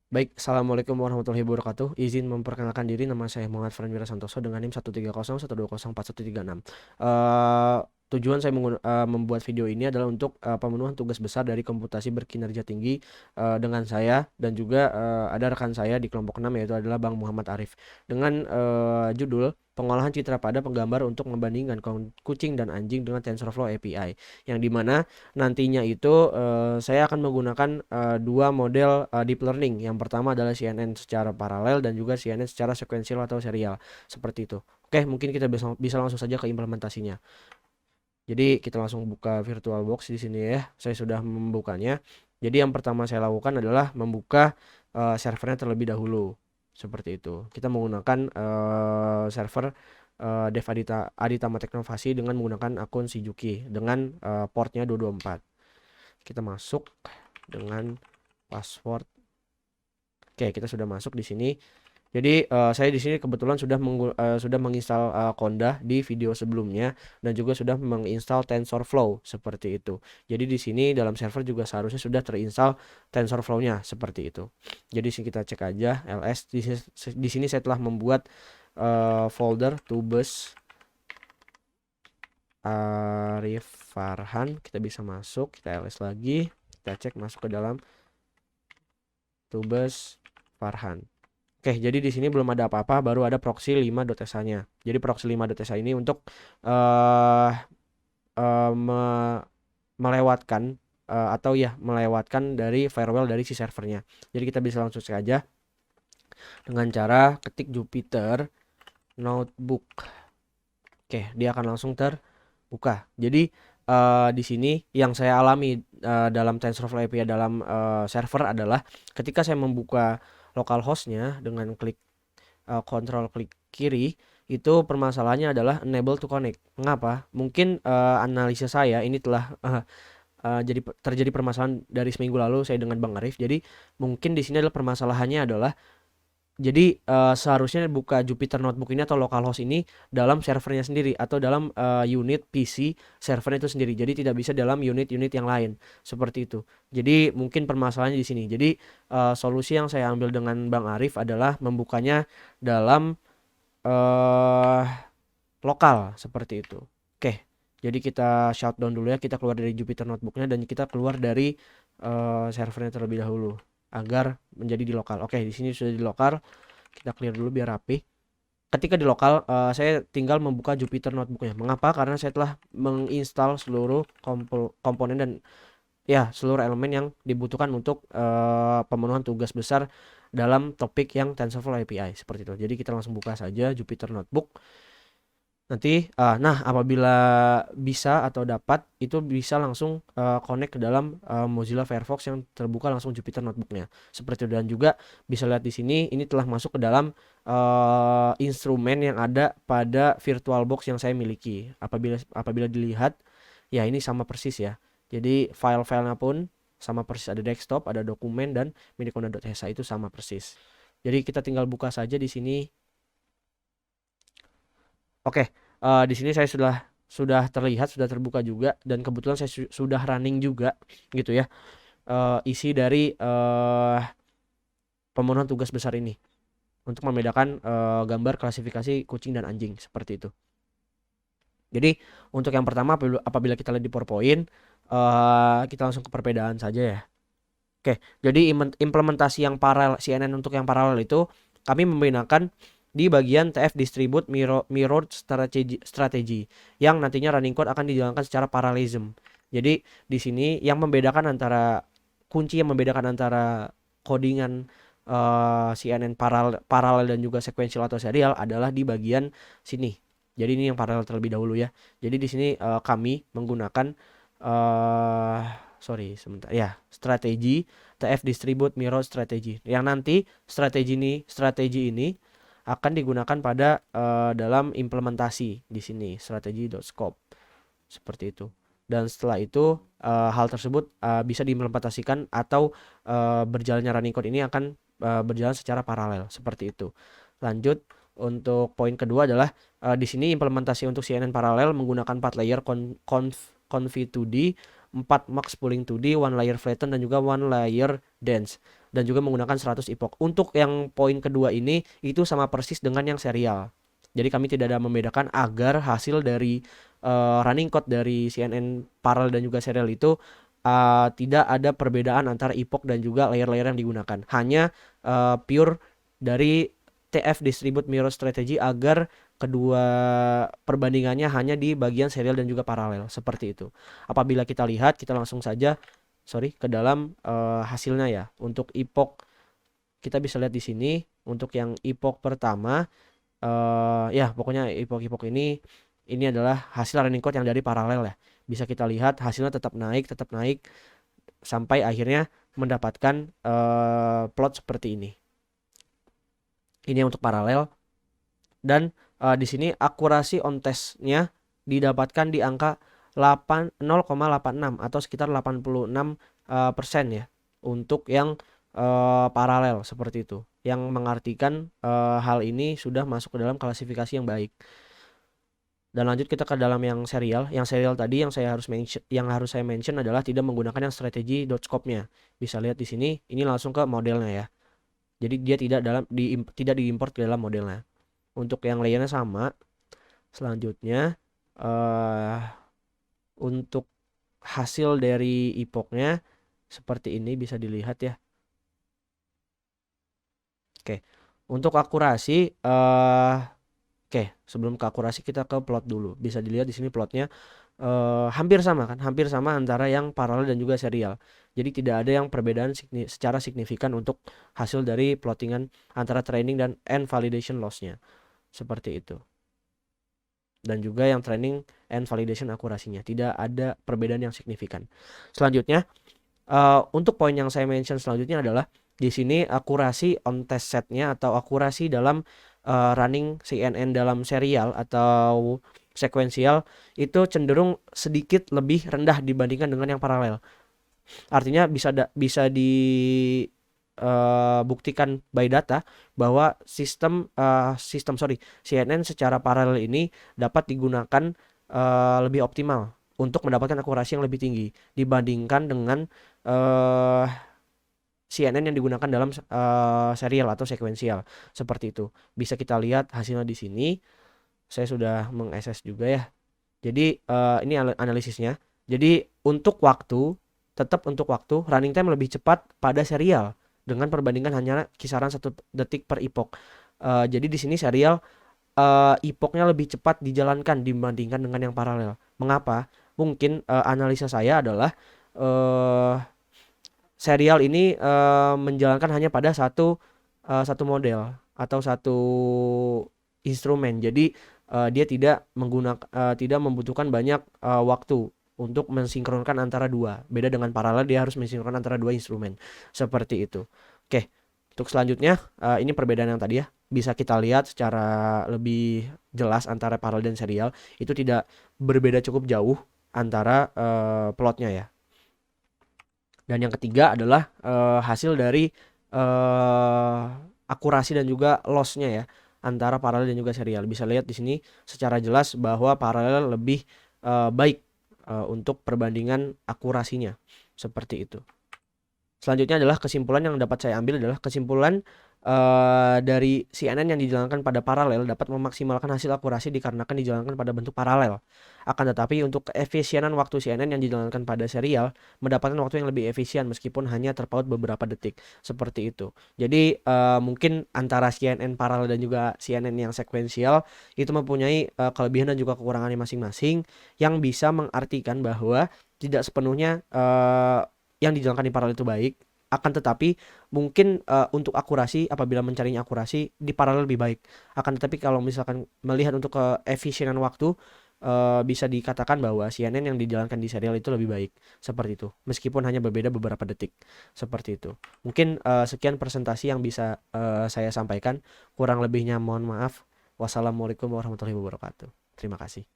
Baik, Assalamualaikum warahmatullahi wabarakatuh. Izin memperkenalkan diri, nama saya Muhammad Farhan Santoso dengan NIM 13012044136. Tujuan saya membuat video ini adalah untuk pemenuhan tugas besar dari komputasi berkinerja tinggi dengan saya dan juga ada rekan saya di kelompok 6 yaitu adalah Bang Muhammad Arif dengan judul pengolahan citra pada penggambar untuk membandingkan kucing dan anjing dengan TensorFlow API yang dimana nantinya itu saya akan menggunakan dua model deep learning. Yang pertama adalah CNN secara paralel dan juga CNN secara sekuensial atau serial seperti itu. Oke, mungkin kita bisa langsung saja ke implementasinya. Jadi kita langsung buka VirtualBox di sini ya. Saya sudah membukanya. Jadi yang pertama saya lakukan adalah membuka servernya terlebih dahulu. Seperti itu. Kita menggunakan server Dev Aditama Teknovasi dengan menggunakan akun Sijuki dengan portnya 224. Kita masuk dengan password. Oke, kita sudah masuk di sini. Jadi saya di sini kebetulan sudah menginstal Conda di video sebelumnya dan juga sudah menginstal TensorFlow seperti itu. Jadi di sini dalam server juga seharusnya sudah terinstall TensorFlow-nya seperti itu. Jadi sini kita cek aja ls. Di sini saya telah membuat folder tubes Arif Farhan. Kita bisa masuk, kita ls lagi, kita cek masuk ke dalam tubes Farhan. Oke, jadi di sini belum ada apa-apa, baru ada proxy 5.sa-nya. Jadi proxy 5.sa ini untuk uh, melewatkan atau ya melewatkan dari firewall dari si servernya. Jadi kita bisa langsung saja dengan cara ketik Jupyter Notebook. Oke, dia akan langsung terbuka. Jadi di sini yang saya alami dalam TensorFlow API dalam server adalah ketika saya membuka localhostnya dengan kontrol klik kiri, itu permasalahannya adalah enable to connect. Mengapa? Mungkin analisa saya ini telah terjadi permasalahan dari seminggu lalu saya dengan Bang Arif. Jadi mungkin di sini adalah permasalahannya adalah jadi seharusnya buka Jupyter Notebook ini atau localhost ini dalam servernya sendiri atau dalam unit PC servernya itu sendiri. Jadi tidak bisa dalam unit-unit yang lain seperti itu. Jadi mungkin permasalahannya di sini. Jadi solusi yang saya ambil dengan Bang Arif adalah membukanya dalam eh lokal seperti itu. Oke. Jadi kita shutdown dulu ya. Kita keluar dari Jupyter Notebooknya dan kita keluar dari servernya terlebih dahulu agar menjadi di lokal. Oke, di sini sudah di lokal. Kita clear dulu biar rapi. Ketika di lokal, saya tinggal membuka Jupyter Notebooknya. Mengapa? Karena saya telah menginstal seluruh komponen dan ya seluruh elemen yang dibutuhkan untuk pemenuhan tugas besar dalam topik yang TensorFlow API seperti itu. Jadi kita langsung buka saja Jupyter Notebook. Nanti, nah apabila bisa atau dapat itu bisa langsung connect ke dalam Mozilla Firefox yang terbuka langsung Jupyter Notebooknya seperti itu. Dan juga bisa lihat di sini ini telah masuk ke dalam instrumen yang ada pada VirtualBox yang saya miliki. Apabila dilihat ya ini sama persis ya. Jadi file-filenya pun sama persis, ada desktop, ada dokumen dan miniconda.hsa itu sama persis. Jadi kita tinggal buka saja di sini. Oke, di sini saya sudah terlihat, sudah terbuka juga dan kebetulan saya sudah running juga gitu ya. Isi dari pemenuhan tugas besar ini untuk membedakan gambar klasifikasi kucing dan anjing seperti itu. Jadi untuk yang pertama apabila kita lihat di PowerPoint, kita langsung ke perbedaan saja ya. Oke, jadi implementasi yang paralel CNN untuk yang paralel itu kami menggunakan di bagian TF Distribute Mirror Strategy yang nantinya running code akan dijalankan secara parallelism. Jadi di sini yang membedakan antara kunci yang membedakan antara codingan CNN paralel dan juga sequential atau serial adalah di bagian sini. Jadi ini yang paralel terlebih dahulu ya. Jadi di sini kami menggunakan uh, sorry sebentar ya strategi TF Distribute Mirror Strategy yang nanti strategi ini akan digunakan pada dalam implementasi di sini strategi.scope seperti itu. Dan setelah itu hal tersebut bisa diimplementasikan atau berjalannya running code ini akan berjalan secara paralel seperti itu. Lanjut untuk poin kedua adalah di sini implementasi untuk CNN paralel menggunakan 4 layer conv 2D, 4 max pooling 2D, 1 layer flatten dan juga 1 layer dense. dan juga menggunakan 100 epoch. Untuk yang poin kedua ini itu sama persis dengan yang serial. Jadi kami tidak ada membedakan agar hasil dari running code dari CNN parallel dan juga serial itu tidak ada perbedaan antara epoch dan juga layer-layer yang digunakan. Hanya pure dari TF distribute mirror strategy agar kedua perbandingannya hanya di bagian serial dan juga paralel seperti itu. Apabila kita lihat, kita langsung saja ke dalam hasilnya ya. Untuk epoch kita bisa lihat di sini untuk yang epoch pertama ya pokoknya epoch ini adalah hasil running code yang dari paralel ya. Bisa kita lihat hasilnya tetap naik sampai akhirnya mendapatkan plot seperti ini. Ini untuk paralel dan di sini akurasi on testnya didapatkan di angka 0,86 atau sekitar 86% ya untuk yang paralel seperti itu, yang mengartikan hal ini sudah masuk ke dalam klasifikasi yang baik. Dan lanjut kita ke dalam yang serial. Yang serial tadi yang harus saya mention adalah tidak menggunakan yang strategi .scope-nya. Bisa lihat di sini, ini langsung ke modelnya ya. Jadi dia tidak diimport ke dalam modelnya. Untuk yang layernya sama. Selanjutnya untuk hasil dari epoch-nya seperti ini bisa dilihat ya. Oke. Untuk akurasi Oke, sebelum ke akurasi kita ke plot dulu. Bisa dilihat di sini plotnya hampir sama kan, hampir sama antara yang paralel dan juga serial. Jadi tidak ada yang perbedaan secara signifikan untuk hasil dari plottingan antara training dan and validation loss-nya. Seperti itu. Dan juga yang training and validation akurasinya. Tidak ada perbedaan yang signifikan. Selanjutnya, untuk poin yang saya mention selanjutnya adalah di sini akurasi on test setnya atau akurasi dalam running CNN dalam serial atau sekuensial itu cenderung sedikit lebih rendah dibandingkan dengan yang paralel. Artinya bisa dibuktikan by data bahwa CNN secara paralel ini dapat digunakan lebih optimal untuk mendapatkan akurasi yang lebih tinggi dibandingkan dengan CNN yang digunakan dalam serial atau sekuensial seperti itu. Bisa kita lihat hasilnya di sini. Saya sudah mengakses juga ya. Jadi ini analisisnya. Jadi untuk waktu running time lebih cepat pada serial dengan perbandingan hanya kisaran 1 detik per epoch. Jadi di sini serial epochnya lebih cepat dijalankan dibandingkan dengan yang paralel. Mengapa? Mungkin analisa saya adalah serial ini menjalankan hanya pada satu model atau satu instrumen. Jadi dia tidak membutuhkan banyak waktu untuk mensinkronkan antara dua. Beda dengan paralel, dia harus mensinkronkan antara dua instrumen. Seperti itu. Oke, untuk selanjutnya ini perbedaan yang tadi ya. Bisa kita lihat secara lebih jelas antara paralel dan serial. Itu tidak berbeda cukup jauh antara plotnya ya. Dan yang ketiga adalah hasil dari akurasi dan juga loss-nya ya antara paralel dan juga serial. Bisa lihat di sini secara jelas bahwa paralel lebih baik untuk perbandingan akurasinya seperti itu. Selanjutnya adalah kesimpulan yang dapat saya ambil adalah kesimpulan dari CNN yang dijalankan pada paralel dapat memaksimalkan hasil akurasi dikarenakan dijalankan pada bentuk paralel. Akan tetapi untuk keefisienan waktu CNN yang dijalankan pada serial mendapatkan waktu yang lebih efisien meskipun hanya terpaut beberapa detik. Seperti itu. Jadi mungkin antara CNN paralel dan juga CNN yang sekuensial itu mempunyai kelebihan dan juga kekurangannya masing-masing yang bisa mengartikan bahwa tidak sepenuhnya yang dijalankan di paralel itu baik. Akan tetapi mungkin untuk akurasi, apabila mencarinya akurasi di paralel lebih baik. Akan tetapi kalau misalkan melihat untuk keefisienan waktu bisa dikatakan bahwa CNN yang dijalankan di serial itu lebih baik. Seperti itu. Meskipun hanya berbeda beberapa detik. Seperti itu. Mungkin sekian presentasi yang bisa saya sampaikan. Kurang lebihnya mohon maaf. Wassalamualaikum warahmatullahi wabarakatuh. Terima kasih.